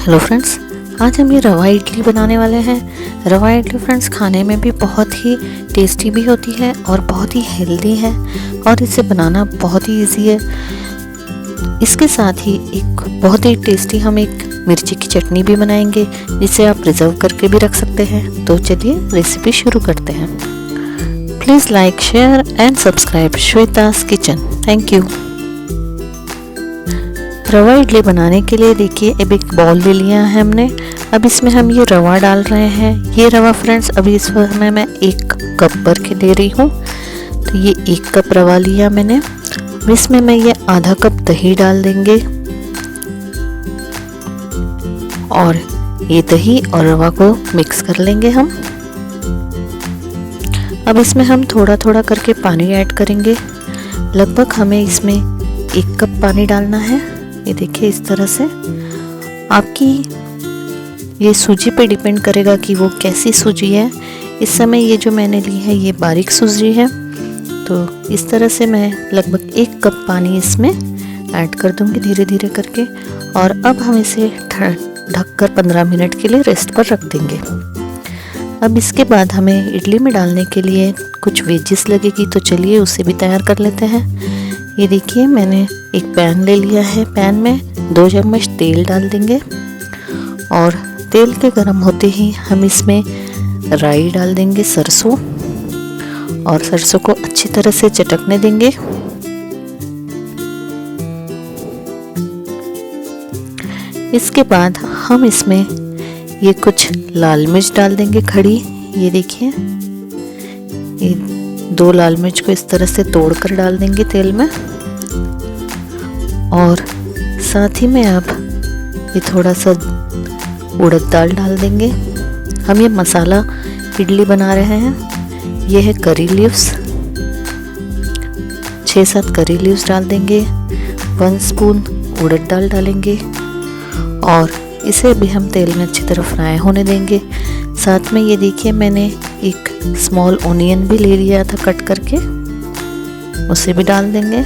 Hello friends, आज हम ये रवा इडली बनाने वाले हैं। रवा इडली फ्रेंड्स खाने में भी बहुत ही टेस्टी भी होती है और बहुत ही हेल्दी है और इसे बनाना बहुत ही इजी है। इसके साथ ही एक बहुत ही टेस्टी हम एक मिर्ची की चटनी भी बनाएंगे जिसे आप प्रिजर्व करके भी रख सकते हैं। तो चलिए रेसिपी शुरू करते हैं। Please like, share and subscribe Shweta's kitchen. Thank you. Rava idli बनाने के लिए देखिए अब एक बाउल ले लिया है हमने। अब इसमें हम ये रवा डाल रहे हैं। ये रवा फ्रेंड्स अभी इस समय मैं 1 कप भर के ले रही हूँ। तो ये 1 कप रवा लिया मैंने। अब इसमें मैं ये आधा कप दही डाल देंगे और ये दही और रवा को मिक्स कर लेंगे हम। अब इसमें हम थोड़ा थोड़ा करके पानी ऐड करेंगे। लगभग हमें इसमें 1 कप पानी डालना है। ये देखिए इस तरह से। आपकी ये सूजी पे डिपेंड करेगा कि वो कैसी सूजी है। इस समय ये जो मैंने ली है ये बारीक सूजी है। तो इस तरह से मैं लगभग 1 कप पानी इसमें ऐड कर दूंगी धीरे धीरे करके। और अब हम इसे ढककर 15 मिनट के लिए रेस्ट पर रख देंगे। अब इसके बाद हमें इडली में डालने के लिए कुछ वेजिस लगेगी, तो चलिए उसे भी तैयार कर लेते हैं। ये देखिए मैंने एक पैन ले लिया है। पैन में 2 चम्मच तेल डाल देंगे और तेल के गर्म होते ही हम इसमें राई डाल देंगे, सरसों, और सरसों को अच्छी तरह से चटकने देंगे। इसके बाद हम इसमें ये कुछ लाल मिर्च डाल देंगे खड़ी। ये देखिए ये 2 लाल मिर्च को इस तरह से तोड़कर डाल देंगे तेल में। और साथ ही में अब ये थोड़ा सा उड़द दाल डाल देंगे। हम ये मसाला इडली बना रहे हैं। ये है करी लीव्स, 6-7 करी लीव्स डाल देंगे। 1 स्पून उड़द दाल डालेंगे और इसे भी हम तेल में अच्छी तरह फ्राई होने देंगे। साथ में ये देखिए मैंने एक स्मॉल ऑनियन भी ले लिया था कट करके, उसे भी डाल देंगे।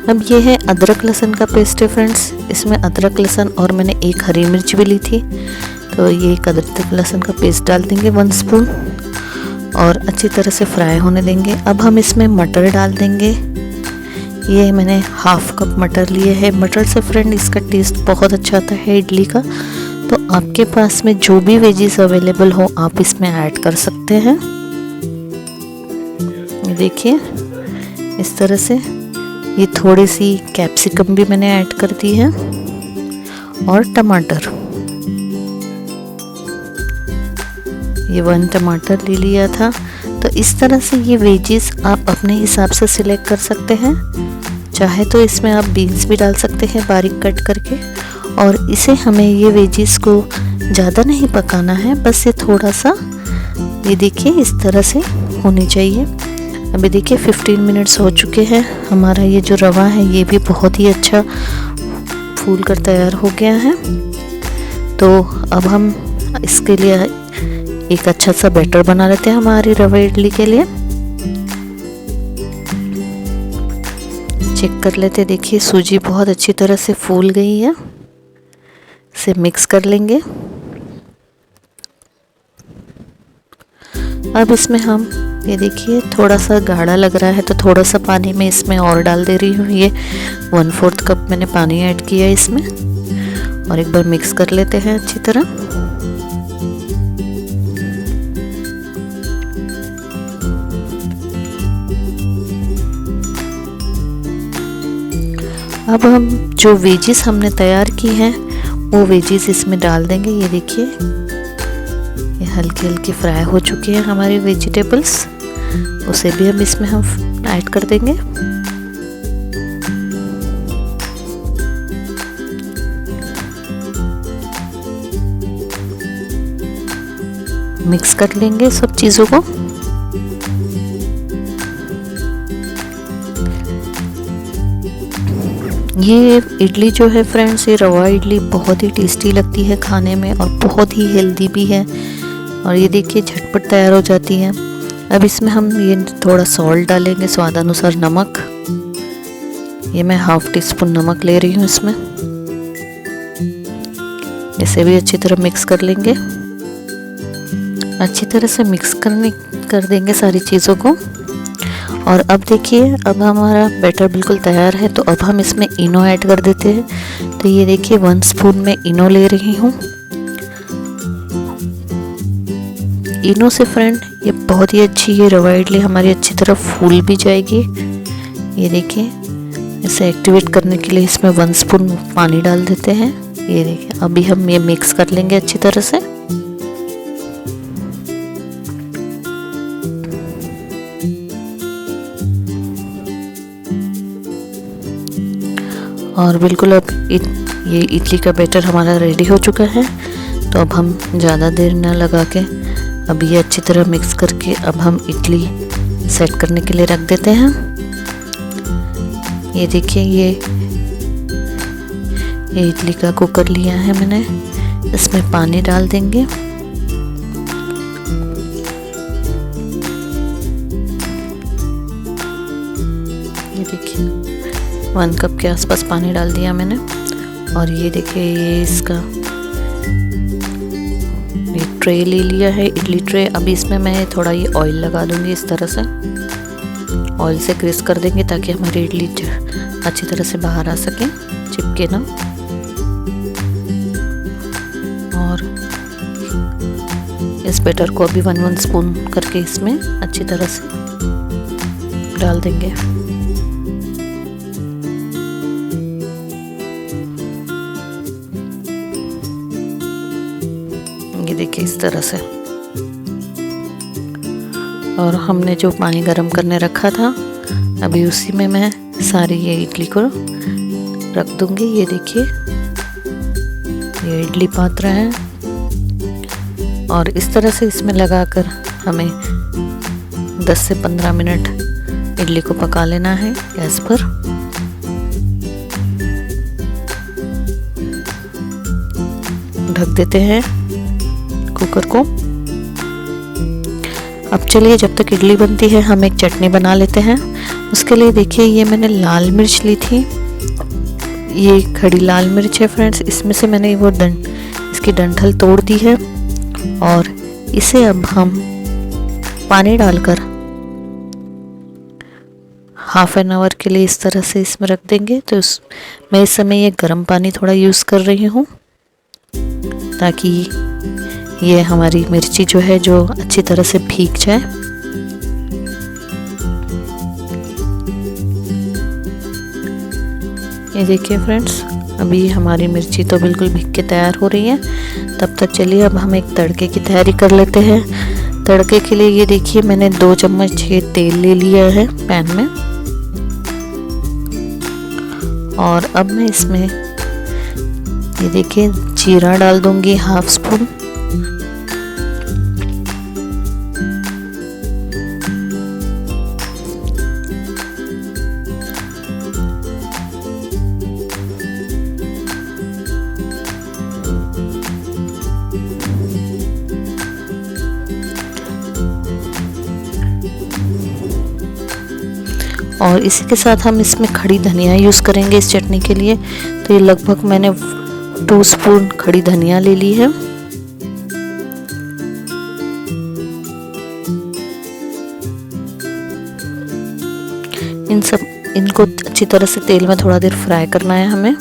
अब ये है अदरक लहसुन का पेस्ट है फ्रेंड्स। इसमें अदरक लहसुन और मैंने 1 हरी मिर्च भी ली थी। तो ये एक अदरक लहसुन का पेस्ट डाल देंगे 1 स्पून और अच्छी तरह से फ्राई होने देंगे। अब हम इसमें मटर डाल देंगे। ये मैंने 1/2 कप मटर लिए है। मटर से फ्रेंड इसका टेस्ट बहुत अच्छा आता है इडली का। तो आपके पास में जो भी वेजीज अवेलेबल हो आप इसमें ऐड कर सकते हैं। देखिए इस तरह से। ये थोड़ी सी कैप्सिकम भी मैंने ऐड कर दी है और टमाटर, ये 1 टमाटर ले लिया था। तो इस तरह से ये वेजीज आप अपने हिसाब से सिलेक्ट कर सकते हैं। चाहे तो इसमें आप बीन्स भी डाल सकते हैं बारीक कट करके। और इसे हमें ये वेजीज को ज़्यादा नहीं पकाना है, बस ये थोड़ा सा ये देखिए इस तरह से होनी चाहिए। अभी देखिए 15 मिनट्स हो चुके हैं। हमारा ये जो रवा है ये भी बहुत ही अच्छा फूल कर तैयार हो गया है। तो अब हम इसके लिए एक अच्छा सा बैटर बना लेते हैं हमारी रवा इडली के लिए। चेक कर लेते, देखिए सूजी बहुत अच्छी तरह से फूल गई है। इसे मिक्स कर लेंगे। अब इसमें हम ये देखिए थोड़ा सा गाढ़ा लग रहा है तो थोड़ा सा पानी में इसमें और डाल दे रही हूँ। ये 1/4 कप मैंने पानी ऐड किया इसमें और एक बार मिक्स कर लेते हैं अच्छी तरह। अब हम जो वेजिस हमने तैयार की हैं वो वेजिस इसमें डाल देंगे। ये देखिए ये हल्के हल्के फ्राई हो चुके हैं हमारे वेजिटेबल्स, उसे भी हम इसमें हम ऐड कर देंगे। मिक्स कर लेंगे सब चीज़ों को। ये इडली जो है फ्रेंड्स, ये रवा इडली बहुत ही टेस्टी लगती है खाने में और बहुत ही हेल्दी भी है। और ये देखिए झटपट तैयार हो जाती है। अब इसमें हम ये थोड़ा सॉल्ट डालेंगे, स्वाद अनुसार नमक, ये मैं हाफ टी स्पून नमक ले रही हूँ इसमें। इसे भी अच्छी तरह मिक्स कर लेंगे। अच्छी तरह से मिक्स कर देंगे सारी चीज़ों को। और अब देखिए, अब हमारा बैटर बिल्कुल तैयार है। तो अब हम इसमें इनो ऐड कर देते हैं। तो ये देखिए 1 स्पून में इनो ले रही हूँ। इनो से फ्रेंड ये बहुत ही अच्छी, ये रवा इडली हमारी अच्छी तरह फूल भी जाएगी। ये देखिए, इसे एक्टिवेट करने के लिए इसमें 1 स्पून पानी डाल देते हैं। ये देखिए, अभी हम ये मिक्स कर लेंगे अच्छी तरह से। और बिल्कुल अब ये इडली का बैटर हमारा रेडी हो चुका है। तो अब हम ज़्यादा देर ना लगा के अब ये अच्छी तरह मिक्स करके अब हम इडली सेट करने के लिए रख देते हैं। ये देखिए, ये इडली का कुकर लिया है मैंने, इसमें पानी डाल देंगे। ये देखिए 1 कप के आसपास पानी डाल दिया मैंने। और ये देखिए, ये इसका ये ट्रे ले लिया है, इडली ट्रे। अभी इसमें मैं थोड़ा ये ऑयल लगा दूंगी इस तरह से। ऑयल से ग्रीस कर देंगे ताकि हमारी इडली अच्छी तरह से बाहर आ सके, चिपके ना। और इस बैटर को अभी 1 स्पून करके इसमें अच्छी तरह से डाल देंगे। ये देखिए इस तरह से। और हमने जो पानी गर्म करने रखा था, अभी उसी में मैं सारी ये इडली को रख दूंगी। ये देखिए, ये इडली पात्र है। और इस तरह से इसमें लगाकर हमें 10 से 15 मिनट इडली को पका लेना है गैस पर। ढक देते हैं कुकर को। अब चलिए, जब तक इडली बनती है हम एक चटनी बना लेते हैं। उसके लिए देखिए, ये मैंने लाल मिर्च ली थी। ये खड़ी लाल मिर्च है फ्रेंड्स। इसमें से मैंने वो इसकी डंठल तोड़ दी है। और इसे अब हम पानी डालकर हाफ एन आवर के लिए इस तरह से इसमें रख देंगे। तो मैं इस समय ये गर्म पानी थोड़ा यूज़ कर रही हूँ ताकि ये हमारी मिर्ची जो है जो अच्छी तरह से भीग जाए। ये देखिए फ्रेंड्स, अभी हमारी मिर्ची तो बिल्कुल भीग के तैयार हो रही है। तब तक चलिए अब हम एक तड़के की तैयारी कर लेते हैं। तड़के के लिए ये देखिए, मैंने 2 चम्मच ये तेल ले लिया है पैन में। और अब मैं इसमें ये देखिए जीरा डाल दूंगी हाफ स्पून। और इसी के साथ हम इसमें खड़ी धनिया यूज़ करेंगे इस चटनी के लिए। तो ये लगभग मैंने 2 स्पून खड़ी धनिया ले ली है। इनको अच्छी तरह से तेल में थोड़ा देर फ्राई करना है हमें।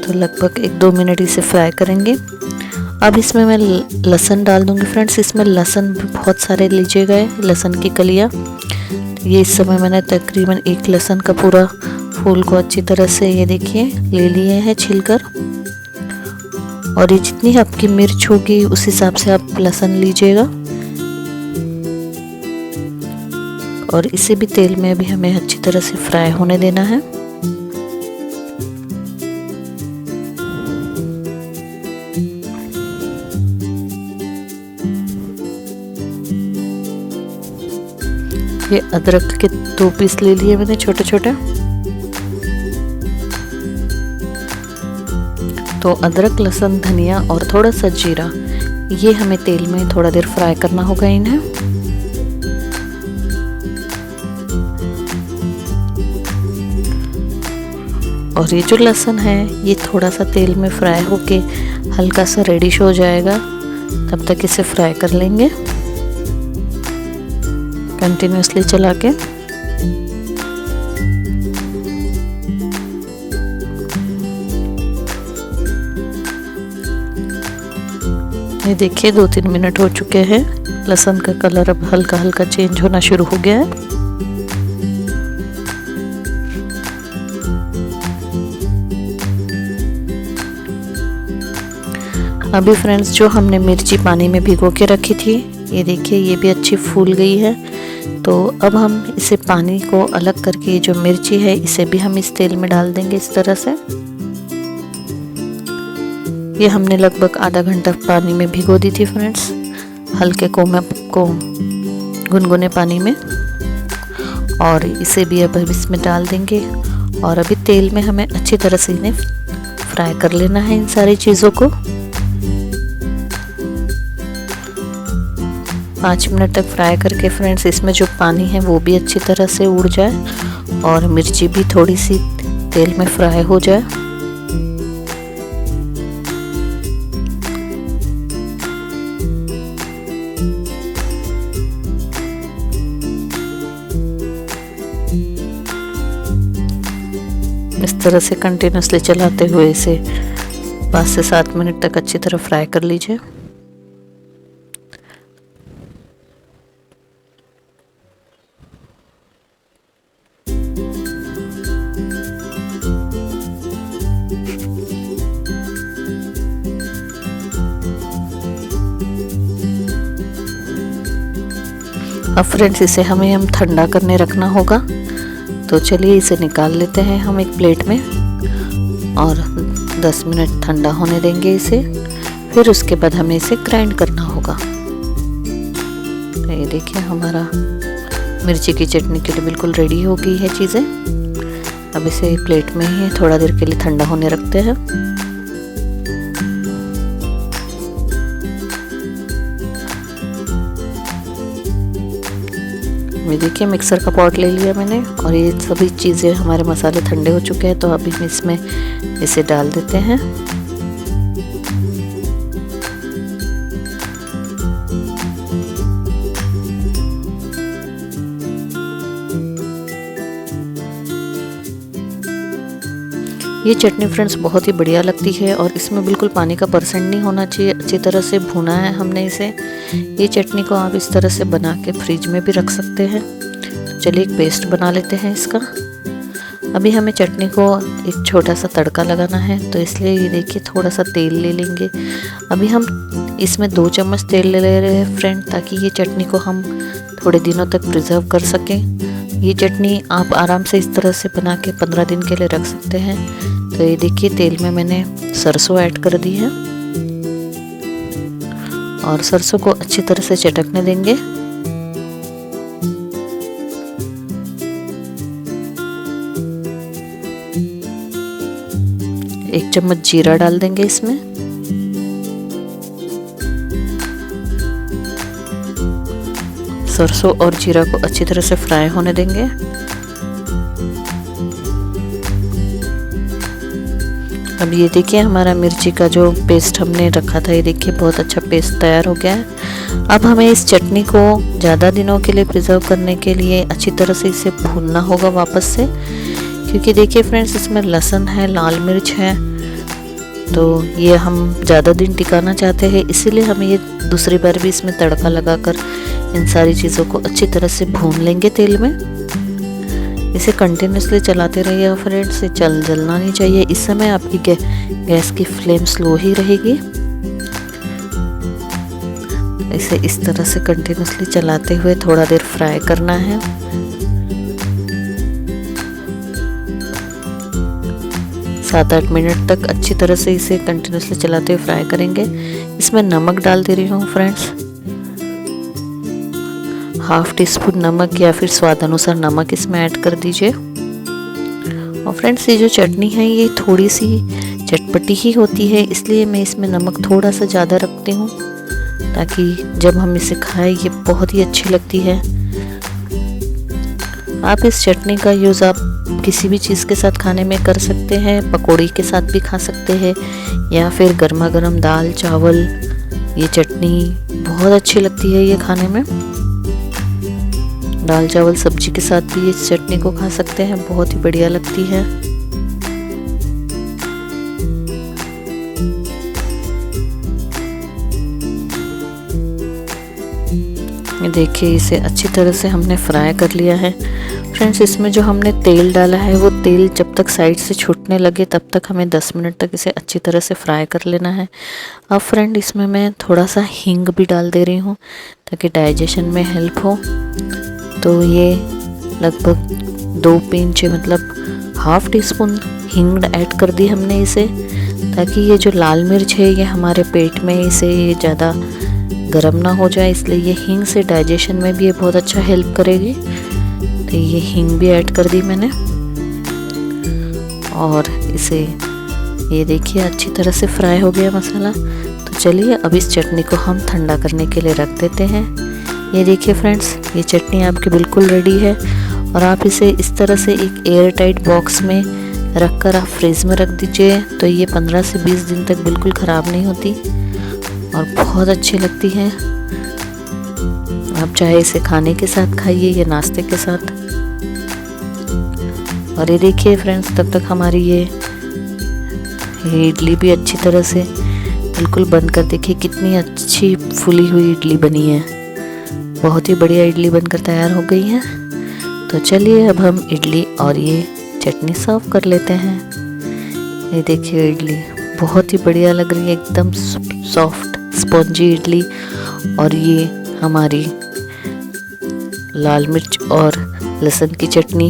तो लगभग 1-2 मिनट इसे फ्राई करेंगे। अब इसमें मैं लहसुन डाल दूंगी फ्रेंड्स। इसमें लहसुन भी बहुत सारे लीजिएगा, लहसुन की कलियाँ। ये इस समय मैंने तकरीबन 1 लहसुन का पूरा फूल को अच्छी तरह से ये देखिए ले लिए हैं छिलकर। और ये जितनी आपकी मिर्च होगी उस हिसाब से आप लहसुन लीजिएगा। और इसे भी तेल में भी हमें अच्छी तरह से फ्राई होने देना है। ये अदरक के 2 पीस ले लिए मैंने छोटे छोटे। तो अदरक, लहसुन, धनिया और थोड़ा सा जीरा, ये हमें तेल में थोड़ा देर फ्राई करना होगा इन्हें। और ये जो लहसुन है ये थोड़ा सा तेल में फ्राई होके हल्का सा रेडिश हो जाएगा, तब तक इसे फ्राई कर लेंगे कंटिन्यूअसली चला के। ये देखिए 2-3 मिनट हो चुके हैं, लहसुन का कलर अब हल्का हल्का चेंज होना शुरू हो गया है। अभी फ्रेंड्स जो हमने मिर्ची पानी में भिगो के रखी थी, ये देखिए ये भी अच्छी फूल गई है। तो अब हम इसे पानी को अलग करके जो मिर्ची है इसे भी हम इस तेल में डाल देंगे इस तरह से। ये हमने लगभग आधा घंटा पानी में भिगो दी थी फ्रेंड्स, हल्के गुनगुने पानी में। और इसे भी अब इसमें डाल देंगे और अभी तेल में हमें अच्छी तरह से इन्हें फ्राई कर लेना है इन सारी चीज़ों को। 5 मिनट तक फ्राई करके फ्रेंड्स इसमें जो पानी है वो भी अच्छी तरह से उड़ जाए और मिर्ची भी थोड़ी सी तेल में फ्राई हो जाए। इस तरह से कंटिन्यूअसली चलाते हुए इसे 5 से 7 मिनट तक अच्छी तरह फ्राई कर लीजिए। अब फ्रेंड्स इसे हम ठंडा करने रखना होगा, तो चलिए इसे निकाल लेते हैं हम एक प्लेट में और 10 मिनट ठंडा होने देंगे इसे। फिर उसके बाद हमें इसे ग्राइंड करना होगा। तो ये देखिए हमारा मिर्ची की चटनी के लिए बिल्कुल रेडी हो गई है चीज़ें। अब इसे प्लेट में ही थोड़ा देर के लिए ठंडा होने रखते हैं। ये देखिए मिक्सर का पॉट ले लिया मैंने और ये सभी चीज़ें हमारे मसाले ठंडे हो चुके हैं, तो अभी हम इसमें इसे डाल देते हैं। ये चटनी फ्रेंड्स बहुत ही बढ़िया लगती है और इसमें बिल्कुल पानी का परसेंट नहीं होना चाहिए। अच्छी तरह से भुना है हमने इसे। ये चटनी को आप इस तरह से बना के फ्रिज में भी रख सकते हैं। तो चलिए एक पेस्ट बना लेते हैं इसका। अभी हमें चटनी को एक छोटा सा तड़का लगाना है, तो इसलिए ये देखिए थोड़ा सा तेल ले लेंगे। अभी हम इसमें 2 चम्मच तेल ले रहे हैं फ्रेंड, ताकि ये चटनी को हम थोड़े दिनों तक प्रिजर्व कर सकें। ये चटनी आप आराम से इस तरह से बना के 15 दिन के लिए रख सकते हैं। तो ये देखिए तेल में मैंने सरसों ऐड कर दी है और सरसों को अच्छी तरह से चटकने देंगे। एक चम्मच जीरा डाल देंगे इसमें। सरसों और जीरा को अच्छी तरह से फ्राई होने देंगे। अब ये देखिए हमारा मिर्ची का जो पेस्ट हमने रखा था, ये देखिए बहुत अच्छा पेस्ट तैयार हो गया है। अब हमें इस चटनी को ज़्यादा दिनों के लिए प्रिजर्व करने के लिए अच्छी तरह से इसे भूनना होगा वापस से, क्योंकि देखिए फ्रेंड्स इसमें लहसुन है, लाल मिर्च है, तो ये हम ज़्यादा दिन टिकाना चाहते हैं। इसीलिए हमें ये दूसरी बार भी इसमें तड़का लगाकर इन सारी चीज़ों को अच्छी तरह से भून लेंगे तेल में। इसे कंटिन्यूसली चलाते रहिए फ्रेंड्स, जलना नहीं चाहिए। इस समय आपकी गैस की फ्लेम स्लो ही रहेगी। इसे इस तरह से कंटिन्यूसली चलाते हुए थोड़ा देर फ्राई करना है। सात 8 मिनट तक अच्छी तरह से इसे कंटिन्यूसली चलाते हुए फ्राई करेंगे। इसमें नमक डाल दे रही हूँ फ्रेंड्स, 1/2 टीस्पून नमक या फिर स्वाद अनुसार नमक इसमें ऐड कर दीजिए। और फ्रेंड्स ये जो चटनी है ये थोड़ी सी चटपटी ही होती है, इसलिए मैं इसमें नमक थोड़ा सा ज़्यादा रखती हूँ, ताकि जब हम इसे खाएं ये बहुत ही अच्छी लगती है। आप इस चटनी का यूज़ आप किसी भी चीज़ के साथ खाने में कर सकते हैं, पकौड़ी के साथ भी खा सकते हैं या फिर गर्मा गर्म दाल चावल, ये चटनी बहुत अच्छी लगती है ये खाने में। दाल चावल सब्जी के साथ भी इस चटनी को खा सकते हैं, बहुत ही बढ़िया लगती है। ये देखिए इसे अच्छी तरह से हमने फ्राई कर लिया है। फ्रेंड्स इसमें जो हमने तेल डाला है वो तेल जब तक साइड से छूटने लगे तब तक हमें 10 मिनट तक इसे अच्छी तरह से फ्राई कर लेना है। अब फ्रेंड इसमें मैं थोड़ा सा हींग भी डाल दे रही हूँ ताकि डाइजेशन में हेल्प हो। तो ये लगभग 2 पिंच मतलब हाफ टी स्पून हींग ऐड कर दी हमने इसे, ताकि ये जो लाल मिर्च है ये हमारे पेट में इसे ज़्यादा गर्म ना हो जाए, इसलिए ये हींग से डाइजेशन में भी ये बहुत अच्छा हेल्प करेगी। तो ये हींग भी ऐड कर दी मैंने और इसे ये देखिए अच्छी तरह से फ्राई हो गया मसाला। तो चलिए अब इस चटनी को हम ठंडा करने के लिए रख देते हैं। ये देखिए फ्रेंड्स ये चटनी आपकी बिल्कुल रेडी है और आप इसे इस तरह से एक एयर टाइट बॉक्स में रख कर आप फ्रिज में रख दीजिए, तो ये 15 से 20 दिन तक बिल्कुल ख़राब नहीं होती और बहुत अच्छी लगती है। आप चाहे इसे खाने के साथ खाइए या नाश्ते के साथ। और ये देखिए फ्रेंड्स तब तक हमारी ये इडली भी अच्छी तरह से बिल्कुल बन कर देखिए कितनी अच्छी फुली हुई इडली बनी है। बहुत ही बढ़िया इडली बनकर तैयार हो गई है। तो चलिए अब हम इडली और ये चटनी सर्व कर लेते हैं। ये देखिए इडली बहुत ही बढ़िया लग रही है, एकदम सॉफ्ट स्पॉन्जी इडली। और ये हमारी लाल मिर्च और लहसुन की चटनी।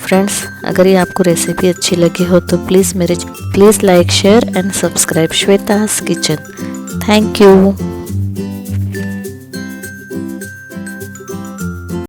फ्रेंड्स अगर ये आपको रेसिपी अच्छी लगी हो तो please like share and subscribe Shweta's kitchen. Thank you.